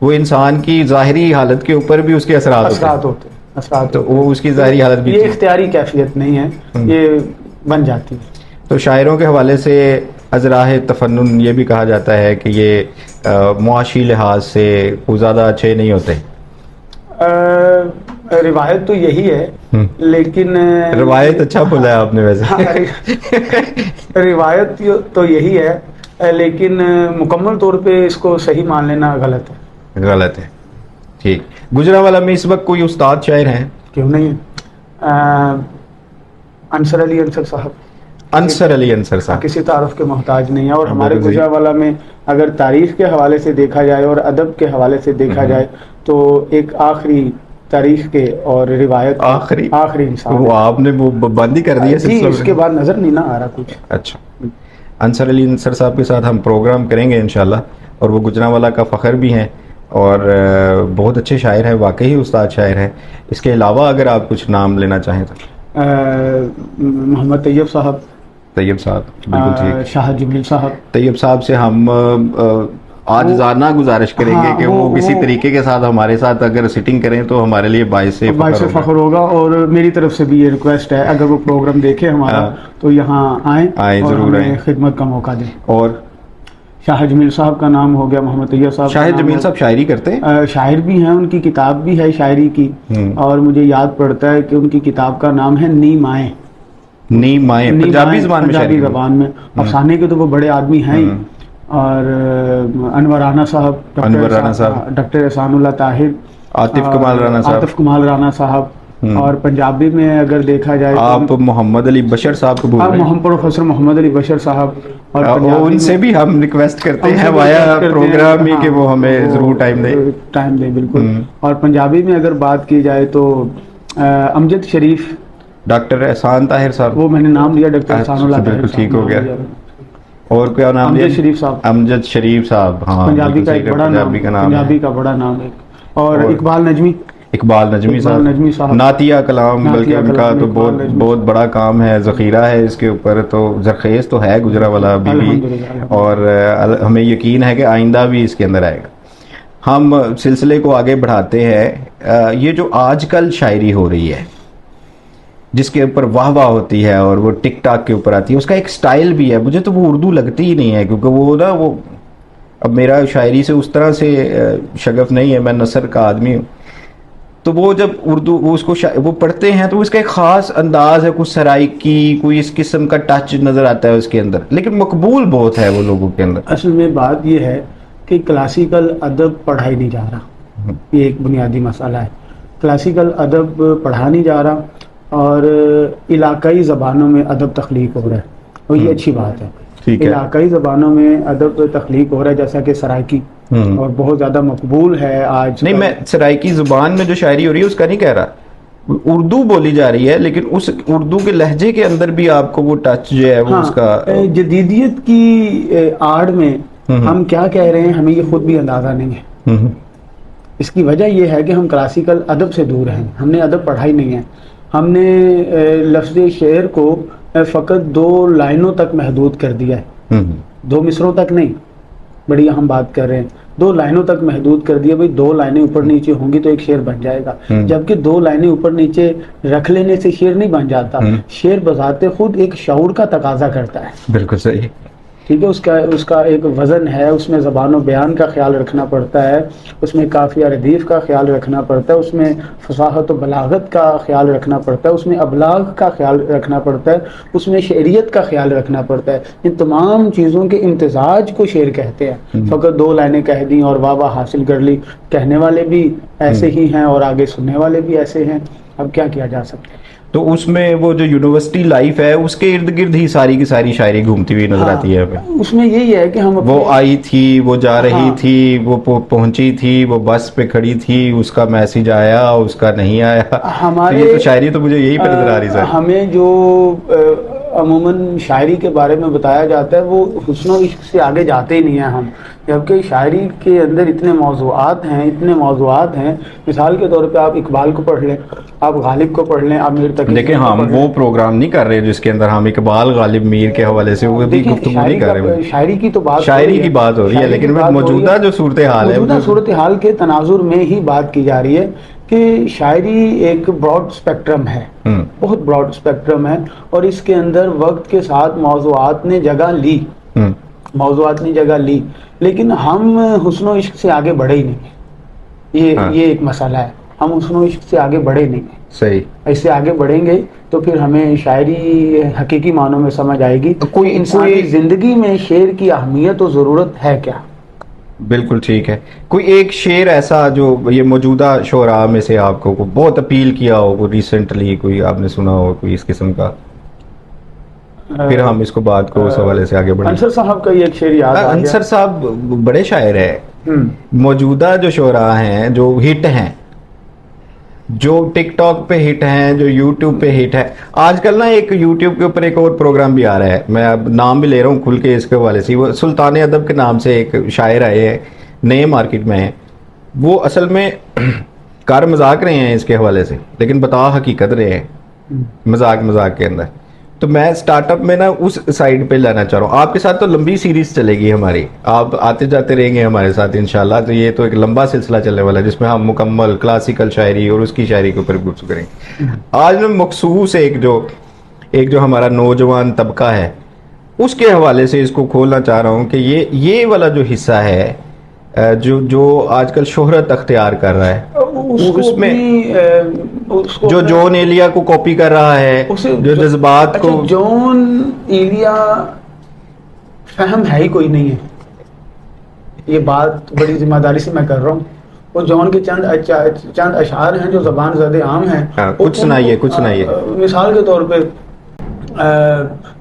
وہ انسان کی ظاہری حالت کے اوپر بھی اس کے اثرات ہوتے ہیں اثرات تو وہ اس کی ظاہری حالت بھی یہ اختیاری کیفیت نہیں ہے، یہ بن جاتی ہے. تو شاعروں کے حوالے سے ازراہ تفنن یہ بھی کہا جاتا ہے کہ یہ معاشی لحاظ سے وہ زیادہ اچھے نہیں ہوتے. روایت تو یہی ہے لیکن روایت اچھا بولا ہے آپ نے ویسے. روایت تو یہی ہے لیکن مکمل طور پہ اس کو صحیح مان لینا غلط ہے. غلط ہے. ٹھیک. گجرانوالہ میں اس وقت کوئی استاد شاعر ہیں؟ کیوں نہیں ہے. انصر علی انصر صاحب. انصر علی انصر صاحب کسی تعارف کے محتاج نہیں ہے. اور ہمارے گجرانوالہ میں اگر تاریخ کے حوالے سے دیکھا جائے اور ادب کے حوالے سے دیکھا جائے تو ایک آخری تاریخ کے اور روایت آخری انسان. وہ آپ نے وہ بند ہی کر دیا جی، اس کے بعد نظر نہیں نہ آ رہا کچھ. اچھا. انصر علی انصر صاحب کے ساتھ ہم پروگرام کریں گے انشاءاللہ، اور وہ گجرانوالہ کا فخر بھی ہیں اور بہت اچھے شاعر ہیں، واقعی استاد شاعر ہیں. اس کے علاوہ اگر آپ کچھ نام لینا چاہیں تو محمد طیب صاحب. طیب صاحب بالکل ٹھیک. شاہ جبریل صاحب. طیب صاحب سے ہم آجزانہ گزارش کریں گے کہ وہ کسی طریقے کے ساتھ ہمارے ساتھ اگر سٹنگ کریں تو ہمارے لیے باعث فخر ہوگا. اور میری طرف سے بھی یہ ریکویسٹ ہے اگر وہ پروگرام دیکھیں ہمارا تو یہاں آئیں ضرور آئیں، خدمت کا موقع دیں. اور شاہ جمیل صاحب کا نام ہو گیا، محمد طیب صاحب. شاہ جمیل صاحب شاعری کرتے ہیں؟ شاعر بھی ہیں، ان کی کتاب بھی ہے شاعری کی. اور مجھے یاد پڑتا ہے کہ ان کی کتاب کا نام ہے نیم آئیں. پنجابی زبان میں. افسانے کے تو وہ بڑے آدمی ہیں ہی. اور انور رانا صاحب، ڈاکٹر احسان اللہ طاہر، عاطف کمال رانا صاحب. اور پنجابی میں اگر دیکھا جائے آپ محمد علی بشر صاحب کو بول رہے ہیں. پروفیسر محمد علی بشر صاحب. اور ان سے بھی ہم ریکویسٹ کرتے ہیں وایا پروگرام ہی کہ وہ ہمیں ضرور ٹائم دیں. بالکل. اور پنجابی میں اگر بات کی جائے تو امجد شریف، ڈاکٹر احسان طاہر صاحب، وہ میں نے نام لیا ڈاکٹر احسان اللہ طاہر. بالکل ٹھیک ہو گیا. اور کیا نام؟ امجد شریف صاحب. ہاں، پنجابی کا ایک بڑا نام، پنجابی کا بڑا نام ہے. اور اقبال نجمی صاحب، نعتیہ کلام، بلکہ ان کا تو بہت بڑا کام ہے، ذخیرہ ہے اس کے اوپر. تو زرخیز تو ہے گجرانوالہ ابھی بھی، اور ہمیں یقین ہے کہ آئندہ بھی اس کے اندر آئے گا. ہم سلسلے کو آگے بڑھاتے ہیں. یہ جو آج کل شاعری ہو رہی ہے جس کے اوپر واہ واہ ہوتی ہے اور وہ ٹک ٹاک کے اوپر آتی ہے، اس کا ایک سٹائل بھی ہے. مجھے تو وہ اردو لگتی ہی نہیں ہے، کیونکہ وہ اب میرا شاعری سے اس طرح سے شغف نہیں ہے، میں نثر کا آدمی ہوں. تو وہ جب اردو وہ پڑھتے ہیں تو اس کا ایک خاص انداز ہے، کچھ سرائکی، کوئی اس قسم کا ٹچ نظر آتا ہے اس کے اندر، لیکن مقبول بہت ہے وہ لوگوں کے اندر. اصل میں بات یہ ہے کہ کلاسیکل ادب پڑھا ہی نہیں جا رہا. یہ ایک بنیادی مسئلہ ہے. کلاسیکل ادب پڑھا نہیں جا رہا اور علاقائی زبانوں میں ادب تخلیق ہو رہا ہے، اور یہ اچھی بات ہے. علاقائی زبانوں میں ادب تخلیق ہو رہا ہے، جیسا کہ سرائکی، اور بہت زیادہ مقبول ہے آج. نہیں، میں سرائکی زبان میں جو شاعری ہو رہی ہے اس کا نہیں کہہ رہا، اردو بولی جا رہی ہے، لیکن اس اردو کے لہجے کے اندر بھی آپ کو وہ ٹچ جو ہے وہ اس کا جدیدیت کی آڑ میں ہم کیا کہہ رہے ہیں ہمیں یہ خود بھی اندازہ نہیں ہے. اس کی وجہ یہ ہے کہ ہم کلاسیکل ادب سے دور ہیں، ہم نے ادب پڑھا ہی نہیں ہے. ہم نے لفظ شعر کو فقط 2 لائنوں تک محدود کر دیا ہے، 2 مصروں تک نہیں. بڑی اہم بات کر رہے ہیں، 2 لائنوں تک محدود کر دیا. بھائی 2 لائنیں اوپر نیچے ہوں گی تو ایک شعر بن جائے گا، جبکہ 2 لائنیں اوپر نیچے رکھ لینے سے شعر نہیں بن جاتا. شعر بذات خود ایک شعور کا تقاضا کرتا ہے. بالکل صحیح. ٹھیک ہے، اس کا ایک وزن ہے، اس میں زبان و بیان کا خیال رکھنا پڑتا ہے، اس میں قافیہ ردیف کا خیال رکھنا پڑتا ہے، اس میں فصاحت و بلاغت کا خیال رکھنا پڑتا ہے، اس میں ابلاغ کا خیال رکھنا پڑتا ہے، اس میں شعریت کا خیال رکھنا پڑتا ہے. ان تمام چیزوں کے امتزاج کو شعر کہتے ہیں. فقط 2 لائنیں کہہ دیں اور واہ واہ حاصل کر لی. کہنے والے بھی ایسے ہی ہیں اور آگے سننے والے بھی ایسے ہیں. اب کیا کیا جا سکتا ہے؟ تو اس میں وہ جو یونیورسٹی لائف ہے اس کے ارد گرد ہی ساری کی ساری شاعری گھومتی ہوئی نظر آتی ہے ہمیں. اس میں یہی ہے کہ ہم وہ آئی تھی، وہ جا رہی تھی، وہ پہنچی تھی، وہ بس پہ کھڑی تھی، اس کا میسج آیا، اس کا نہیں آیا. ہمارے یہ تو شاعری تو مجھے یہی پہ نظر آ رہی ہے. ہمیں جو عموماً شاعری کے بارے میں بتایا جاتا ہے وہ حسن و عشق سے آگے جاتے ہی نہیں ہیں. ہم جبکہ شاعری کے اندر اتنے موضوعات ہیں. مثال کے طور پہ آپ اقبال کو پڑھ لیں, آپ غالب کو پڑھ لیں, آپ میر تقی دیکھیں ہم وہ پروگرام نہیں کر رہے جس کے اندر ہم اقبال غالب میر کے حوالے سے وہ بھی گفتگو نہیں کر رہے. شاعری کی تو بات شاعری کی بات ہو رہی ہے, لیکن موجودہ جو صورتحال ہے, موجودہ صورتحال کے تناظر میں ہی بات کی جا رہی ہے کہ شاعری ایک براڈ اسپیکٹرم ہے, بہت براڈ اسپیکٹرم ہے, اور اس کے اندر وقت کے ساتھ موضوعات نے جگہ لی, لیکن ہم حسن و عشق سے آگے بڑھے ہی نہیں. یہ ایک مسئلہ ہے, ہم حسن و عشق سے آگے بڑھے نہیں. صحیح, اس سے آگے بڑھیں گے تو پھر ہمیں شاعری حقیقی معنوں میں سمجھ آئے گی کوئی انسانی زندگی میں شعر کی اہمیت و ضرورت ہے کیا. بالکل ٹھیک ہے. کوئی ایک شعر ایسا جو یہ موجودہ شعراء میں سے آپ کو بہت اپیل کیا ہو, کوئی ریسنٹلی کوئی آپ نے سنا ہو کوئی اس قسم کا, پھر ہم اس کو بات کو اس حوالے سے آگے بڑھیں. انصر صاحب کا یہ ایک شعر یاد آ گیا. انصر صاحب بڑے شاعر ہیں. موجودہ جو شعراء ہیں جو ہٹ ہیں, جو ٹک ٹاک پہ ہٹ ہیں, جو یوٹیوب پہ ہٹ ہے, آج کل نا ایک یوٹیوب کے اوپر ایک اور پروگرام بھی آ رہا ہے, میں اب نام بھی لے رہا ہوں کھل کے اس کے حوالے سے, وہ سلطان ادب کے نام سے ایک شاعر آئے ہیں, نئے مارکیٹ میں ہیں. وہ اصل میں کار مذاق رہے ہیں اس کے حوالے سے, لیکن بتا حقیقت رہے ہیں مذاق کے اندر. تو میں سٹارٹ اپ میں نا اس سائڈ پہ لانا چاہ رہا ہوں. آپ کے ساتھ تو لمبی سیریز چلے گی ہماری, آپ آتے جاتے رہیں گے ہمارے ساتھ انشاءاللہ. تو یہ تو ایک لمبا سلسلہ چلنے والا ہے جس میں ہم مکمل کلاسیکل شاعری اور اس کی شاعری کے اوپر گفتگو کریں گے. آج میں مخصوص ایک جو ہمارا نوجوان طبقہ ہے اس کے حوالے سے اس کو کھولنا چاہ رہا ہوں کہ یہ والا جو حصہ ہے جو آج کل شہرت اختیار کر رہا ہے, اس میں جو جون ایلیا کو کاپی کر رہا ہے, جو جذبات کو. جون ایلیا فہم ہے ہی کوئی نہیں ہے, یہ بات بڑی ذمہ داری سے میں کر رہا ہوں. وہ جون کے چند اشعار ہیں جو زبان زد عام ہیں. کچھ سنائیے. مثال کے طور پہ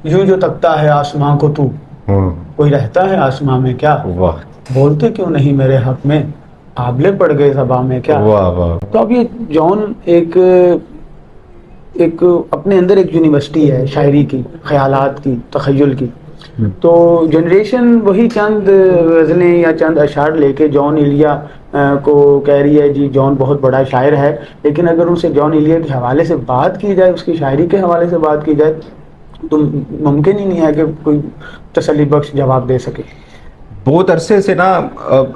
یوں جو تکتا ہے آسماں کو تو, کوئی رہتا ہے آسماں میں کیا, بولتے کیوں نہیں میرے حق میں, آبلے پڑ گئے زباں میں کیا. تو اب یہ جون ایک اپنے اندر ایک یونیورسٹی ہے شاعری کی, خیالات کی, تخیل کی. تو جنریشن وہی چند غزلیں یا چند اشعار لے کے جون ایلیا کو کہہ رہی ہے جی جون بہت بڑا شاعر ہے, لیکن اگر ان سے جون ایلیا کے حوالے سے بات کی جائے, اس کی شاعری کے حوالے سے بات کی جائے, تو ممکن ہی نہیں ہے کہ کوئی تسلی بخش جواب دے سکے. بہت عرصے سے نا,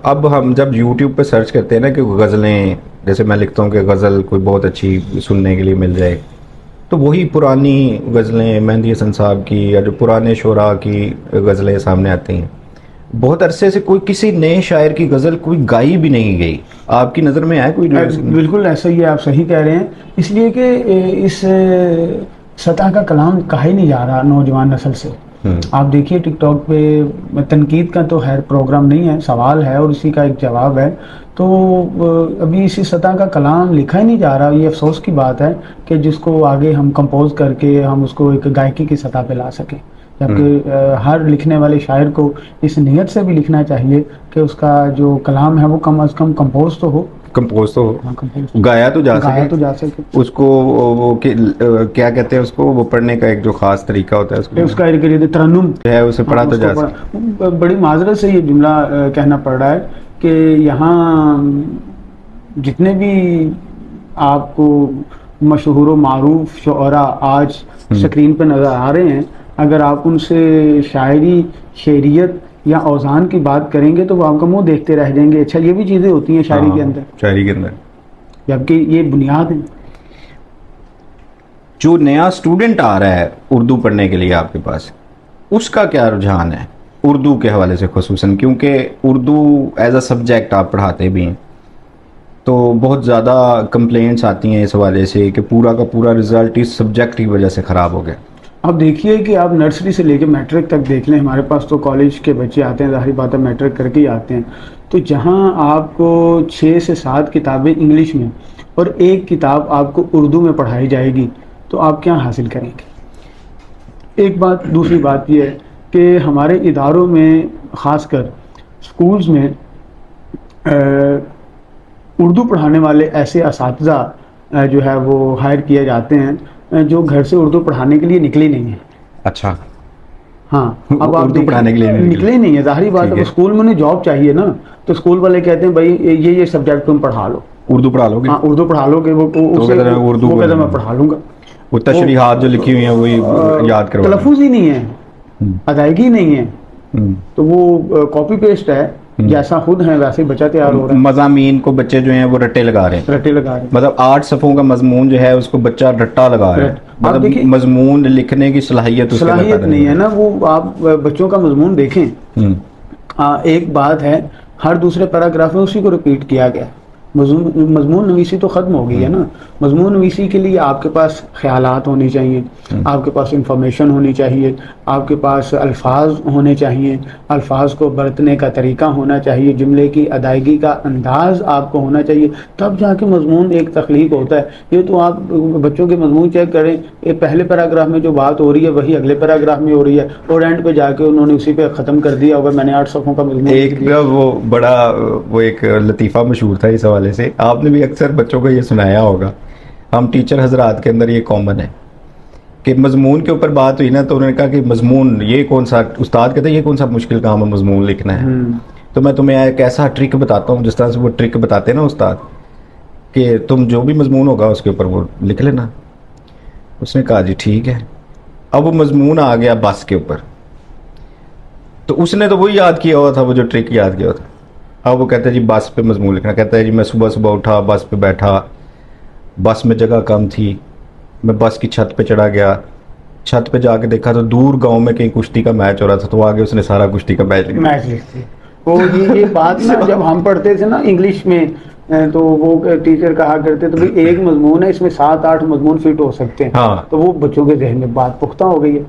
اب ہم جب یوٹیوب پہ سرچ کرتے ہیں نا کہ غزلیں, جیسے میں لکھتا ہوں کہ غزل کوئی بہت اچھی سننے کے لیے مل جائے, تو وہی پرانی غزلیں مہندی حسن صاحب کی یا جو پرانے شعراء کی غزلیں سامنے آتی ہیں. بہت عرصے سے کوئی کسی نئے شاعر کی غزل کوئی گائی بھی نہیں گئی. آپ کی نظر میں ہے کوئی؟ بالکل ایسا ہی ہے, آپ صحیح کہہ رہے ہیں. اس لیے کہ اس سطح کا کلام کہا ہی نہیں جا رہا نوجوان نسل سے. آپ دیکھیے ٹک ٹاک پہ تنقید کا تو خیر پروگرام نہیں ہے, سوال ہے اور اسی کا ایک جواب ہے. تو ابھی اسی سطح کا کلام لکھا ہی نہیں جا رہا. یہ افسوس کی بات ہے کہ جس کو آگے ہم کمپوز کر کے ہم اس کو ایک گائکی کی سطح پہ لا سکیں, جبکہ ہر لکھنے والے شاعر کو اس نیت سے بھی لکھنا چاہیے کہ اس کا جو کلام ہے وہ کم از کم کمپوز تو ہو, گایا تو جا سکے. اس کو وہ کیا کہتے ہیں اس کو, وہ پڑھنے کا ایک جو خاص طریقہ ہوتا ہے اس کا ترنم ہے, اسے پڑھا تو جا سکے. بڑی معذرت سے یہ جملہ کہنا پڑ رہا ہے کہ یہاں جتنے بھی آپ کو مشہور و معروف شعراء آج سکرین پہ نظر آ رہے ہیں, اگر آپ ان سے شاعری, شعریت یا اوزان کی بات کریں گے تو وہ آپ کا منہ دیکھتے رہ جائیں گے. اچھا یہ بھی چیزیں ہوتی ہیں شاعری کے اندر, جبکہ یہ بنیاد ہے. جو نیا سٹوڈنٹ آ رہا ہے اردو پڑھنے کے لیے آپ کے پاس, اس کا کیا رجحان ہے اردو کے حوالے سے خصوصاً, کیونکہ اردو ایز اے سبجیکٹ آپ پڑھاتے بھی ہیں, تو بہت زیادہ کمپلینٹس آتی ہیں اس حوالے سے کہ پورا کا پورا رزلٹ اس سبجیکٹ کی وجہ سے خراب ہو گیا. اب دیکھیے کہ آپ نرسری سے لے کے میٹرک تک دیکھ لیں, ہمارے پاس تو کالج کے بچے آتے ہیں, ظاہری بات ہے میٹرک کر کے ہی آتے ہیں. تو جہاں آپ کو 6 سے 7 کتابیں انگلش میں اور 1 کتاب آپ کو اردو میں پڑھائی جائے گی, تو آپ کیا حاصل کریں گے؟ ایک بات. دوسری بات یہ ہے کہ ہمارے اداروں میں خاص کر سکولز میں اردو پڑھانے والے ایسے اساتذہ جو ہے وہ ہائر کیے جاتے ہیں جو گھر سے اردو پڑھانے کے لیے نکلے نہیں ہیں. اچھا. ہاں اب آپ اردو پڑھانے کے لیے نکلے نہیں ہے، ظاہری بات ہے، اسکول میں انہیں جاب چاہیے نا، تو اسکول والے کہتے ہیں بھائی یہ سبجیکٹ تم پڑھا لو، اردو پڑھا لو گے؟ ہاں اردو پڑھا لو گے، وہ کہتا میں پڑھا لوں گا، وہ تشریحات جو لکھی ہوئی ہیں وہی یاد کروا دیں، تلفظ ہی نہیں ہے، ادائیگی نہیں ہے، تو وہ کاپی پیسٹ ہے، جیسا خود ہیں ویسے بچہ تیار ہو رہا ہے، مضامین کو بچے جو ہیں وہ رٹے لگا رہے ہیں، رٹے لگا رہے ہیں، مطلب 8 صفحوں کا مضمون جو ہے اس کو بچہ رٹا لگا رہا ہے، مطلب مضمون لکھنے کی صلاحیت نہیں ہے نا، وہ آپ بچوں کا مضمون دیکھیں، ایک بات ہے ہر دوسرے پیراگراف میں اسی کو ریپیٹ کیا گیا، مضمون نویسی تو ختم ہو گئی ہے نا، مضمون نویسی کے لیے آپ کے پاس خیالات ہونے چاہیے، آپ کے پاس انفارمیشن ہونی چاہیے، آپ کے پاس الفاظ ہونے چاہیے، الفاظ کو برتنے کا طریقہ ہونا چاہیے، جملے کی ادائیگی کا انداز آپ کو ہونا چاہیے، تب جا کے مضمون ایک تخلیق ہوتا ہے۔ یہ تو آپ بچوں کے مضمون چیک کریں، یہ پہلے پیراگراف میں جو بات ہو رہی ہے وہی اگلے پیراگراف میں ہو رہی ہے، اور اینڈ پہ جا کے انہوں نے اسی پہ ختم کر دیا ہوگا، میں نے 8 صفحوں کا مضمون ایک وہ بڑا وہ ایک لطیفہ مشہور تھا اس حوالے سے، آپ نے بھی اکثر بچوں کو یہ سنایا ہوگا، ہم ٹیچر حضرات کے اندر یہ کامن ہے کہ مضمون کے اوپر بات ہوئی نا تو انہوں نے کہا کہ مضمون یہ کون سا، استاد کہتے ہیں یہ کون سا مشکل کام ہے مضمون لکھنا ہے، تو میں تمہیں ایک ایسا ٹرک بتاتا ہوں، جس طرح سے وہ ٹرک بتاتے ہیں نا استاد کہ تم جو بھی مضمون ہوگا اس کے اوپر وہ لکھ لینا۔ اس نے کہا جی ٹھیک ہے۔ اب وہ مضمون آ گیا بس کے اوپر، تو اس نے تو وہی یاد کیا ہوا تھا، وہ جو ٹرک یاد کیا ہوا تھا، اب وہ کہتا ہے جی بس پہ مضمون لکھنا، کہتا ہے جی میں صبح صبح اٹھا، بس پہ بیٹھا، بس میں جگہ کم تھی، میں بس کی چھت پہ چڑھا گیا، چھت پہ جا کے دیکھا تو دور گاؤں میں کہیں کشتی کا میچ ہو رہا تھا، تو آگے اس نے سارا کشتی کا میچ لکھ وہ یہ بات نا جب ہم پڑھتے تھے نا انگلش میں، تو وہ ٹیچر کہا کرتے تو بھائی ایک مضمون ہے، اس میں 7-8 مضمون فٹ ہو سکتے ہیں، ہاں، تو وہ بچوں کے ذہن میں بات پختہ ہو گئی ہے۔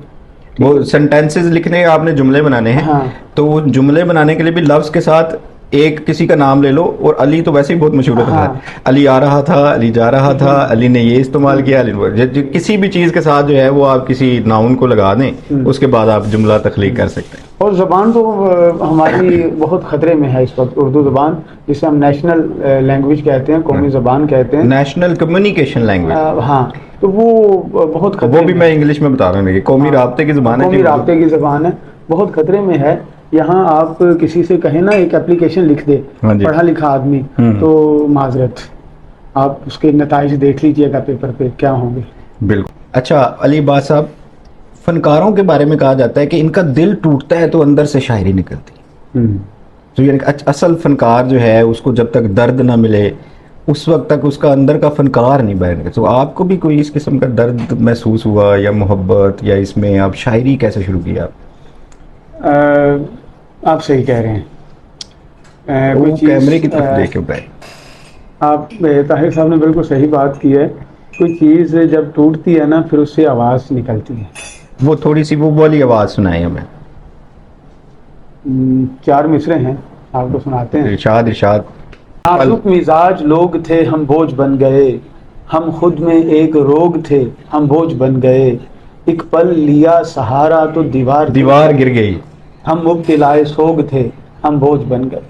وہ سینٹینسز لکھنے آپ نے جملے بنانے ہیں، تو وہ جملے بنانے کے لیے بھی لفظ کے ساتھ ایک کسی کا نام لے لو، اور علی تو ویسے ہی بہت مشہور ہوتا ہے، علی آ رہا تھا، علی جا رہا تھا، علی نے یہ استعمال کیا، کسی بھی چیز کے ساتھ جو ہے وہ آپ کسی ناؤن کو لگا دیں، اس کے بعد آپ جملہ تخلیق کر سکتے ہیں۔ اور زبان تو ہماری بہت خطرے میں ہے اس وقت، اردو زبان جسے ہم نیشنل لینگویج کہتے ہیں، قومی زبان کہتے ہیں، نیشنل کمیونیکیشن لینگویج، ہاں، تو وہ بہت خطرے، وہ بھی میں انگلش میں بتا رہا ہوں، قومی رابطے کی زبان ہے، قومی رابطے کی زبان ہے، بہت خطرے میں ہے۔ یہاں آپ کسی سے کہیں نا ایک اپلیکیشن لکھ دے پڑھا لکھا آدمی، تو معذرت آپ اس کے نتائج دیکھ لیجئے گا پیپر پہ کیا ہوں گے۔ بالکل۔ اچھا علی عباس صاحب، فنکاروں کے بارے میں کہا جاتا ہے کہ ان کا دل ٹوٹتا ہے تو اندر سے شاعری نکلتی، تو یعنی اصل فنکار جو ہے اس کو جب تک درد نہ ملے اس وقت تک اس کا اندر کا فنکار نہیں بنے گا۔ تو آپ کو بھی کوئی اس قسم کا درد محسوس ہوا یا محبت، یا اس میں آپ شاعری کیسے شروع کیا؟ آپ صحیح کہہ رہے ہیں، وہ کیمرے کی طرف دیکھ کے بتائیں۔ آپ طاہر صاحب نے بالکل صحیح بات کی ہے، کوئی چیز جب ٹوٹتی ہے نا پھر اس سے آواز نکلتی ہے، وہ تھوڑی سی وہ والی آواز سنائیں ہمیں۔ 4 مصرے ہیں، آپ کو سناتے ہیں۔ ارشاد ارشاد۔ نازک مزاج لوگ تھے ہم بوجھ بن گئے، ہم خود میں ایک روگ تھے ہم بوجھ بن گئے، ایک پل لیا سہارا تو دیوار گر گئی، ہم مبتلائے سوگ تھے ہم بوجھ بن گئے۔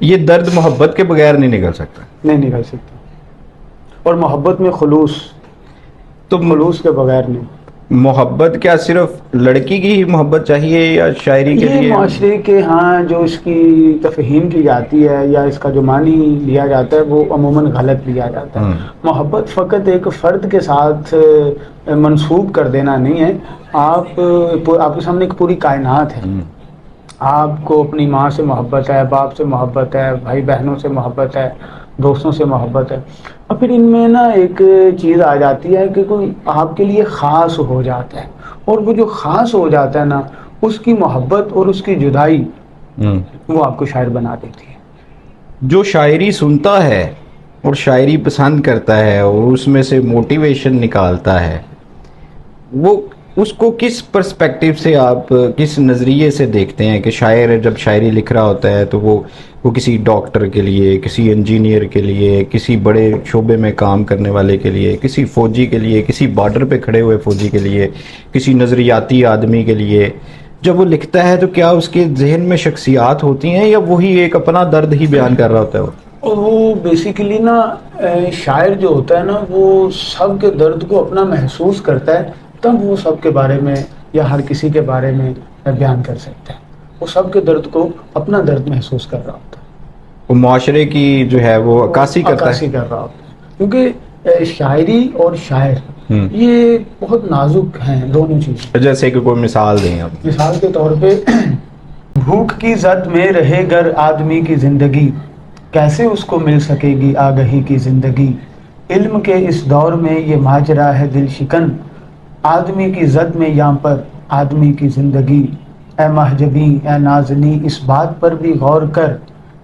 یہ درد محبت کے بغیر نہیں نکل سکتا، نہیں نکل سکتا، اور محبت میں خلوص، تو خلوص کے بغیر نہیں۔ محبت کیا صرف لڑکی کی ہی محبت چاہیے یا شاعری کے لیے؟ یہ معاشرے کے ہاں جو اس کی تفہیم کی جاتی ہے یا اس کا جو معنی لیا جاتا ہے وہ عموماً غلط لیا جاتا ہے۔ محبت فقط ایک فرد کے ساتھ منسوب کر دینا نہیں ہے، آپ کے سامنے ایک پوری کائنات ہے، آپ کو اپنی ماں سے محبت ہے، باپ سے محبت ہے، بھائی بہنوں سے محبت ہے، دوستوں سے محبت ہے، اور پھر ان میں نا ایک چیز آ جاتی ہے کہ کوئی آپ کے لیے خاص ہو جاتا ہے، اور وہ جو خاص ہو جاتا ہے نا اس کی محبت اور اس کی جدائی وہ آپ کو شاعر بنا دیتی ہے۔ جو شاعری سنتا ہے اور شاعری پسند کرتا ہے اور اس میں سے موٹیویشن نکالتا ہے، وہ اس کو کس پرسپیکٹیو سے آپ کس نظریے سے دیکھتے ہیں کہ شاعر جب شاعری لکھ رہا ہوتا ہے تو وہ کسی ڈاکٹر کے لیے، کسی انجینئر کے لیے، کسی بڑے شعبے میں کام کرنے والے کے لیے، کسی فوجی کے لیے، کسی بارڈر پہ کھڑے ہوئے فوجی کے لیے، کسی نظریاتی آدمی کے لیے جب وہ لکھتا ہے تو کیا اس کے ذہن میں شخصیات ہوتی ہیں یا وہی ایک اپنا درد ہی بیان کر رہا ہوتا ہے؟ اور وہ بیسیکلی نا شاعر جو ہوتا ہے نا وہ سب کے درد کو اپنا محسوس کرتا ہے، تب وہ سب کے بارے میں یا ہر کسی کے بارے میں بیان کر سکتا ہے. وہ سب کے درد کو اپنا درد محسوس کر رہا ہوتا ہے, وہ معاشرے کی جو ہے وہ عکاسی کرتا ہے. عکاسی کر رہا ہوتا ہے. کیونکہ شاعری اور شاعر ہم، یہ بہت نازک ہیں دونوں چیزیں. جیسے کہ کوئی مثال دیں آپ. مثال کے طور پہ بھوک کی زد میں رہے گر آدمی کی زندگی, کیسے اس کو مل سکے گی آگہی کی زندگی. علم کے اس دور میں یہ ماجرا ہے دل شکن, آدمی کی زد میں یہاں پر آدمی کی زندگی. اے محجبی اے نازنی اس بات پر بھی غور کر,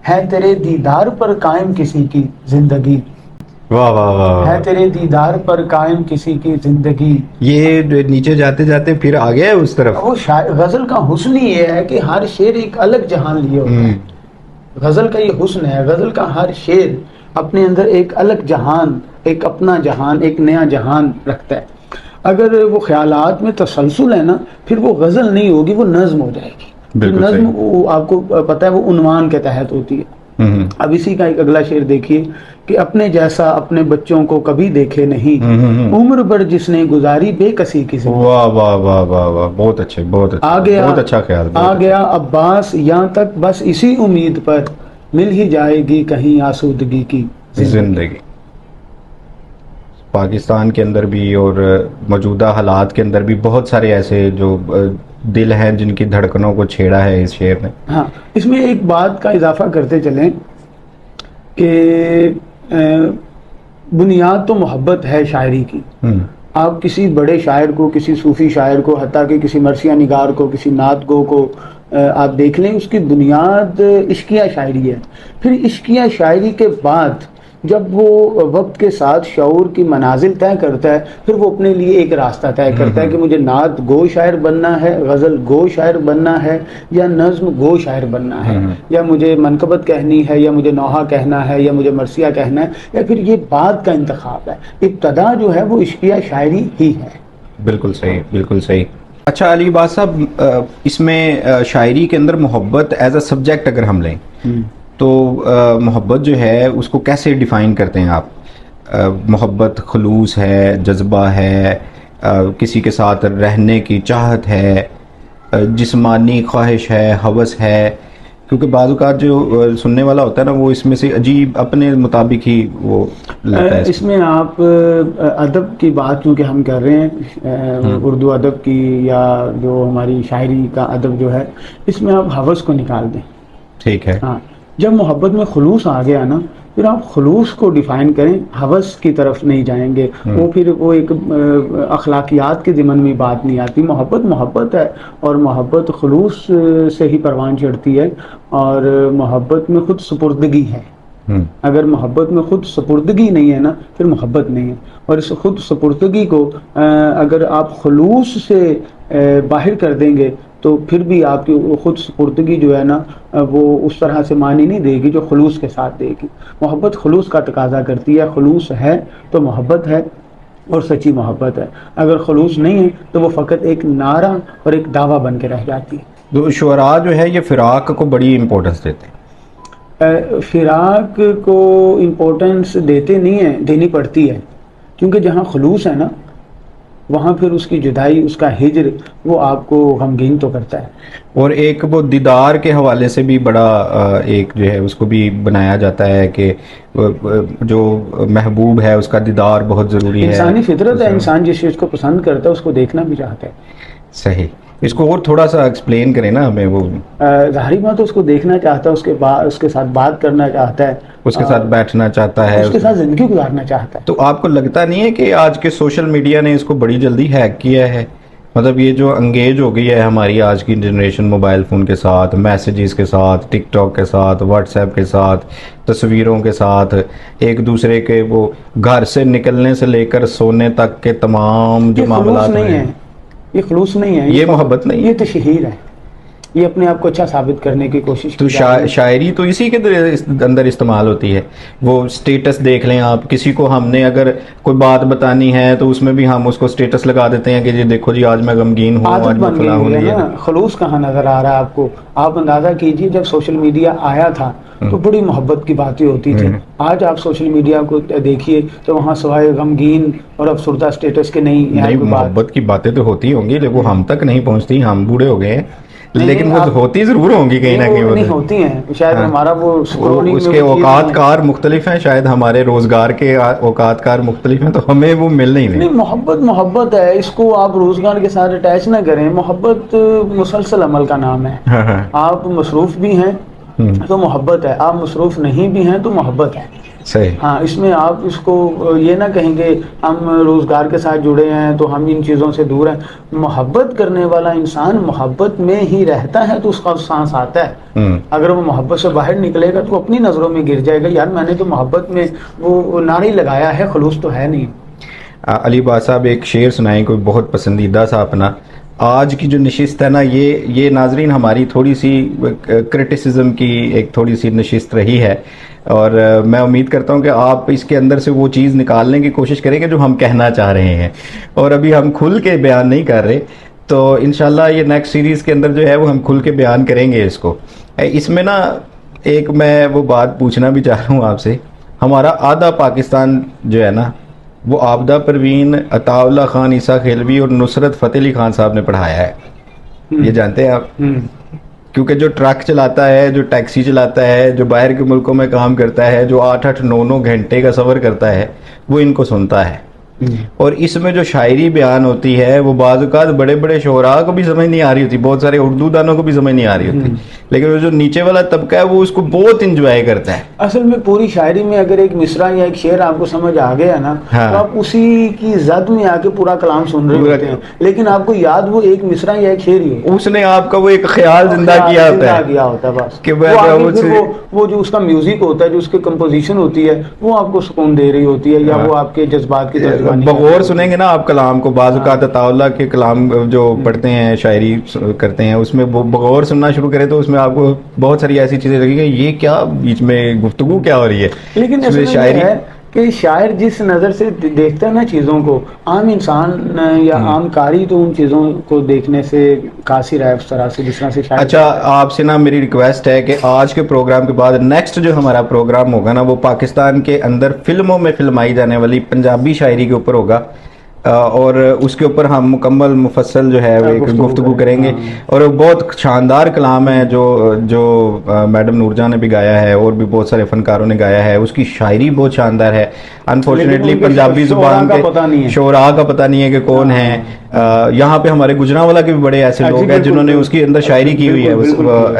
ہے تیرے دیدار پر قائم کسی کی زندگی. واہ واہ واہ ہے واہ. تیرے دیدار پر قائم کسی کی زندگی. یہ جو نیچے جاتے جاتے پھر آ گیا ہے اس طرف. وہ غزل کا حسن ہی یہ ہے کہ ہر شعر ایک الگ جہان لیے ہوتا ہے. غزل کا یہ حسن ہے, غزل کا ہر شعر اپنے اندر ایک الگ جہان, ایک اپنا جہان, ایک نیا جہان رکھتا ہے. اگر وہ خیالات میں تسلسل ہے نا, پھر وہ غزل نہیں ہوگی, وہ نظم ہو جائے گی. بالکل نظم صحیح. وہ آپ کو پتہ ہے وہ عنوان کے تحت ہوتی ہے. اب اسی کا ایک اگلا شعر دیکھیے کہ اپنے جیسا اپنے بچوں کو کبھی دیکھے نہیں, عمر بھر جس نے گزاری بے کسی کی زندگی. واہ واہ واہ واہ واہ, بہت اچھے, بہت اچھے, آ گیا بہت اچھا خیال. آ گیا عباس یہاں تک بس اسی امید پر, مل ہی جائے گی کہیں آسودگی کی زندگی. پاکستان کے اندر بھی اور موجودہ حالات کے اندر بھی بہت سارے ایسے جو دل ہیں جن کی دھڑکنوں کو چھیڑا ہے اس شعر نے. ہاں, اس میں ایک بات کا اضافہ کرتے چلیں کہ بنیاد تو محبت ہے شاعری کی. آپ کسی بڑے شاعر کو, کسی صوفی شاعر کو, حتیٰ کہ کسی مرثیہ نگار کو, کسی نعت گو کو آپ دیکھ لیں, اس کی بنیاد عشقیہ شاعری ہے. پھر عشقیہ شاعری کے بعد جب وہ وقت کے ساتھ شعور کی منازل طے کرتا ہے, پھر وہ اپنے لیے ایک راستہ طے کرتا ہے کہ مجھے نعت گو شاعر بننا ہے, غزل گو شاعر بننا ہے, یا نظم گو شاعر بننا ہے, یا مجھے منقبت کہنی ہے, یا مجھے نوحہ کہنا ہے, یا مجھے مرثیہ کہنا ہے, یا پھر یہ بعد کا انتخاب ہے. ابتدا جو ہے وہ عشقیہ شاعری ہی ہے. بالکل صحیح, بالکل صحیح. اچھا علی عباس صاحب, اس میں شاعری کے اندر محبت ایز اے سبجیکٹ اگر ہم لیں تو محبت جو ہے اس کو کیسے ڈیفائن کرتے ہیں آپ؟ محبت خلوص ہے, جذبہ ہے, کسی کے ساتھ رہنے کی چاہت ہے, جسمانی خواہش ہے, ہوس ہے؟ کیونکہ بعض اوقات جو سننے والا ہوتا ہے نا وہ اس میں سے عجیب اپنے مطابق ہی وہ لیتا ہے. اس میں آپ ادب کی بات چونکہ ہم کر رہے ہیں, اردو ادب کی یا جو ہماری شاعری کا ادب جو ہے, اس میں آپ ہوس کو نکال دیں. ٹھیک ہے. ہاں, جب محبت میں خلوص آ گیا نا, پھر آپ خلوص کو ڈیفائن کریں, ہوس کی طرف نہیں جائیں گے. وہ پھر وہ ایک اخلاقیات کے ضمن میں بات نہیں آتی. محبت محبت ہے, اور محبت خلوص سے ہی پروان چڑھتی ہے, اور محبت میں خود سپردگی ہے. اگر محبت میں خود سپردگی نہیں ہے نا, پھر محبت نہیں ہے. اور اس خود سپردگی کو اگر آپ خلوص سے باہر کر دیں گے تو پھر بھی آپ کی خود سپردگی جو ہے نا وہ اس طرح سے معنی نہیں دے گی جو خلوص کے ساتھ دے گی. محبت خلوص کا تقاضا کرتی ہے. خلوص ہے تو محبت ہے, اور سچی محبت ہے. اگر خلوص نہیں ہے تو وہ فقط ایک نعرہ اور ایک دعویٰ بن کے رہ جاتی ہے. تو شعراء جو ہے یہ فراق کو بڑی امپورٹنس دیتے ہیں. فراق کو امپورٹنس دیتے نہیں ہیں, دینی پڑتی ہے, کیونکہ جہاں خلوص ہے نا وہاں پھر اس کی جدائی, اس کا ہجر وہ آپ کو غمگین تو کرتا ہے. اور ایک وہ دیدار کے حوالے سے بھی بڑا ایک جو ہے اس کو بھی بنایا جاتا ہے کہ جو محبوب ہے اس کا دیدار بہت ضروری ہے. انسانی فطرت ہے, انسان جس چیز کو پسند کرتا ہے اس کو دیکھنا بھی چاہتا ہے. صحیح. اس کو اور تھوڑا سا ایکسپلین کریں نا ہمیں. وہ ظاہری بات اس کو دیکھنا چاہتا ہے, اس کے ساتھ بات کرنا چاہتا ہے, اس کے ساتھ بیٹھنا چاہتا ہے, اس کے ساتھ زندگی گزارنا چاہتا ہے. تو آپ کو لگتا نہیں ہے کہ آج کے سوشل میڈیا نے اس کو بڑی جلدی ہیک کیا ہے؟ مطلب یہ جو انگیج ہو گئی ہے ہماری آج کی جنریشن موبائل فون کے ساتھ, میسیجز کے ساتھ, ٹک ٹاک کے ساتھ, واٹس ایپ کے ساتھ, تصویروں کے ساتھ, ایک دوسرے کے وہ گھر سے نکلنے سے لے کر سونے تک کے تمام جو معاملات نہیں ہیں, یہ خلوص نہیں ہے, یہ محبت نہیں, یہ تشہیر ہے. یہ اپنے آپ کو اچھا ثابت کرنے کی کوشش تو کی جا رہی ہے۔ شاعری تو اسی کے اندر استعمال ہوتی ہے. وہ سٹیٹس دیکھ لیں آپ، کسی کو ہم نے اگر کوئی بات بتانی ہے تو اس میں بھی ہم اس کو سٹیٹس لگا دیتے ہیں کہ جی دیکھو جی آج میں غمگین ہوں، عادت آج میں بن فلاں گئی ہوں. ہوئی ہے نا، خلوص کہاں نظر آ رہا ہے آپ کو؟ آپ اندازہ کیجیے جب سوشل میڈیا آیا تھا تو بڑی محبت کی باتیں ہوتی تھی. آج آپ سوشل میڈیا کو دیکھیے تو وہاں سوائے غمگین اور افسردہ سٹیٹس کے نہیں ہے نہیں، کوئی بات. محبت کی باتیں تو ہوتی ہوں گی لیکن وہ ہم تک نہیں پہنچتی، ہم بوڑھے ہو گئے ہیں، نہیں لیکن نہیں وہ آپ ہوتی ضرور ہوں گی کہیں نہ کہیں. وہ وہ نہیں ہوتی ہیں شاید، ہاں، ہمارا وہ سکرولنگ اس میں کے وہ چیز نہیں اوقات ہے. کار مختلف ہیں، شاید ہمارے روزگار کے اوقات کار مختلف ہیں، تو ہمیں وہ مل نہیں رہے. نہیں، محبت ہے، اس کو آپ روزگار کے ساتھ اٹیچ نہ کریں. محبت مسلسل عمل کا نام ہے. ہاں ہاں. آپ مصروف بھی ہیں تو محبت ہے، آپ مصروف نہیں بھی ہیں تو محبت ہے. صحیح. ہاں، اس میں آپ اس کو یہ نہ کہیں گے ہم روزگار کے ساتھ جڑے ہیں تو ہم ان چیزوں سے دور ہیں. محبت کرنے والا انسان محبت میں ہی رہتا ہے تو اس کا سانس آتا ہے. اگر وہ محبت سے باہر نکلے گا تو اپنی نظروں میں گر جائے گا، یار میں نے تو محبت میں وہ نعرہ لگایا ہے، خلوص تو ہے نہیں. علی بات صاحب ایک شعر سنائیں کوئی بہت پسندیدہ سا اپنا. آج کی جو نشست ہے نا، یہ ناظرین ہماری تھوڑی سی کرٹیسزم کی ایک تھوڑی سی نشست رہی ہے، اور میں امید کرتا ہوں کہ آپ اس کے اندر سے وہ چیز نکالنے کی کوشش کریں گے جو ہم کہنا چاہ رہے ہیں، اور ابھی ہم کھل کے بیان نہیں کر رہے. تو انشاءاللہ یہ نیکسٹ سیریز کے اندر جو ہے وہ ہم کھل کے بیان کریں گے اس کو. اس میں نا ایک میں وہ بات پوچھنا بھی چاہ رہا ہوں آپ سے. ہمارا آدھا پاکستان جو ہے نا وہ آبدہ پروین، عطا اللہ خان عیسیٰ کھیلوی اور نصرت فتح علی خان صاحب نے پڑھایا ہے. یہ جانتے ہیں آپ؟ کیونکہ جو ٹرک چلاتا ہے، جو ٹیکسی چلاتا ہے، جو باہر کے ملکوں میں کام کرتا ہے، جو 8-9 گھنٹے کا سفر کرتا ہے، وہ ان کو سنتا ہے. اور اس میں جو شاعری بیان ہوتی ہے وہ بعض اوقات بڑے بڑے شعراء کو بھی سمجھ نہیں آ رہی ہوتی، بہت سارے اردو دانوں کو بھی سمجھ نہیں آ رہی ہوتی، لیکن وہ جو نیچے والا طبقہ ہے وہ اس کو بہت انجوائے کرتا ہے. اصل میں پوری شاعری میں اگر ایک مصرع یا ایک شعر آپ کو سمجھ آ گیا نا تو آپ اسی کی زد میں آ کے پورا کلام سن رہے ہوتے ہیں، لیکن آپ کو یاد وہ ایک مصرع یا ایک شعر ہی ہے. اس نے آپ کا وہ ایک خیال زندہ کیا ہوتا ہے بس کہ وہ آگے پھر وہ جو اس کا میوزک ہوتا ہے، جو اس کی کمپوزیشن ہوتی ہے، وہ آپ کو سکون دے رہی ہوتی ہے یا وہ آپ کے جذبات کی ترجمانی بغور سنیں گے نا آپ کلام کو. بعض اوقات عطا اللہ کے کلام جو پڑھتے ہیں، شاعری کرتے ہیں، اس میں بغور سننا شروع کریں تو اس میں آپ کو بہت ساری ایسی چیزیں لگیں گی یہ کیا بیچ میں گفتگو کیا ہو رہی ہے. لیکن اس میں یہ ہے کہ شاعر جس نظر سے دیکھتا ہے نا چیزوں کو، عام انسان یا عام قاری تو ان چیزوں کو دیکھنے سے قاصر ہے اس طرح سے جس طرح سے شاعر. اچھا، آپ سے نا میری ریکویسٹ ہے کہ آج کے پروگرام کے بعد نیکسٹ جو ہمارا پروگرام ہوگا نا وہ پاکستان کے اندر فلموں میں فلمائی جانے والی پنجابی شاعری کے اوپر ہوگا، اور اس کے اوپر ہم مکمل مفصل جو ہے وہ ایک گفتگو کریں گے. اور بہت شاندار کلام ہے جو میڈم نور جہاں نے بھی گایا ہے اور بھی بہت سارے فنکاروں نے گایا ہے. اس کی شاعری بہت شاندار ہے. انفارچونیٹلی پنجابی زبان کے شعراء کا پتہ نہیں ہے کہ کون ہیں. یہاں پہ ہمارے گجرانوالہ کے بھی بڑے ایسے لوگ ہیں جنہوں نے اس کے اندر شاعری کی ہوئی ہے.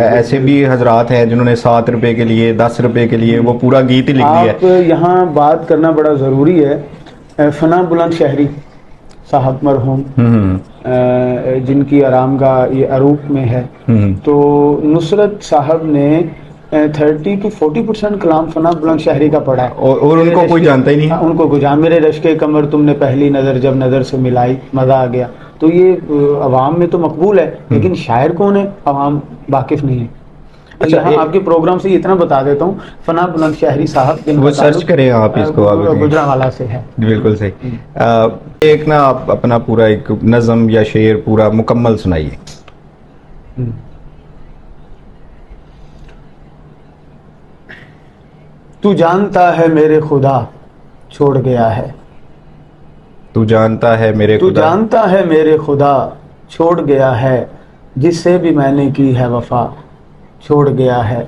ایسے بھی حضرات ہیں جنہوں نے 7 روپے کے لیے 10 روپے کے لیے وہ پورا گیت ہی لکھ دیا ہے. آپ یہاں بات کرنا بڑا ضروری ہے. فنا بلند شہری صاحب مرحوم جن کی آرامگاہ یہ اروپ میں ہے، تو نصرت صاحب نے 30 to 40% کلام فنا بلند شہری کا پڑھا ہے، اور ان کو کوئی جانتا ہی نہیں. ان کو گجان میرے رشک کمر تم نے پہلی نظر جب نظر سے ملائی مزہ آ گیا. تو یہ عوام میں تو مقبول ہے لیکن شاعر کون ہے عوام واقف نہیں ہے. اچھا، یہاں آپ کے پروگرام سے اتنا بتا دیتا ہوں، فنا بلند شہری صاحب وہ سرچ کریں آپ اس کو، گجرانوالہ سے ہے. بالکل صحیح. ایک نا آپ اپنا پورا ایک نظم یا شعر پورا مکمل سنائیے. تو جانتا ہے میرے خدا چھوڑ گیا ہے، تو جانتا ہے میرے تو خدا، جانتا ہے میرے خدا چھوڑ گیا ہے، جس سے بھی میں نے کی ہے وفا چھوڑ گیا ہے.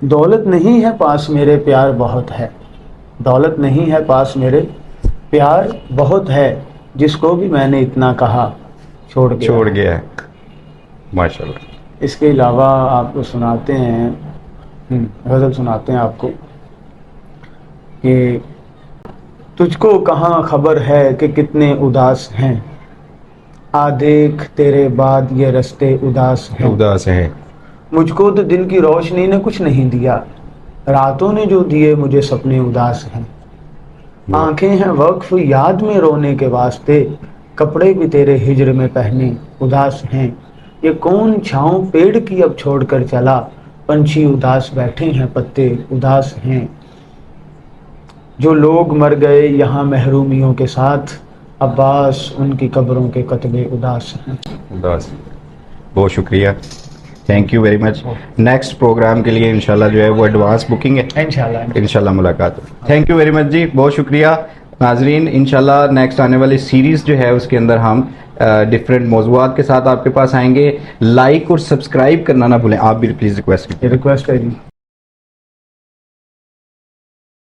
دولت نہیں ہے پاس میرے پیار بہت ہے، دولت نہیں ہے پاس میرے پیار بہت ہے، جس کو بھی میں نے اتنا کہا چھوڑ گیا ہے. ماشاءاللہ. اس کے علاوہ آپ کو سناتے ہیں، غزل سناتے ہیں آپ کو کہ تجھ کو کہاں خبر ہے کہ کتنے اداس ہیں، آ دیکھ تیرے بعد یہ رستے اداس ہیں. مجھ کو تو دن کی روشنی نے کچھ نہیں دیا، راتوں نے جو دیے مجھے سپنے اداس ہیں. آنکھیں ہیں وقف یاد میں رونے کے واسطے، کپڑے بھی تیرے ہجر میں پہنے اداس ہیں. یہ کون چھاؤں پیڑ کی اب چھوڑ کر چلا, پنچھی اداس بیٹھے ہیں پتے اداس ہیں, جو لوگ مر گئے یہاں محرومیوں کے ساتھ, عباس ان کی قبروں کے کتبے اداس ہیں. بس بہت شکریہ, thank you very much. Next programme کے لیے انشاءاللہ جو ہے وہ ایڈوانس بکنگ ہے, انشاءاللہ ملاقات. تھینک یو ویری مچ جی, بہت شکریہ. ناظرین انشاءاللہ نیکسٹ آنے والی سیریز جو ہے اس کے اندر ہم ڈفرینٹ موضوعات کے ساتھ آپ کے پاس آئیں گے. لائک اور سبسکرائب کرنا نہ بھولیں, آپ بھی پلیز ریکویسٹ ہے جی.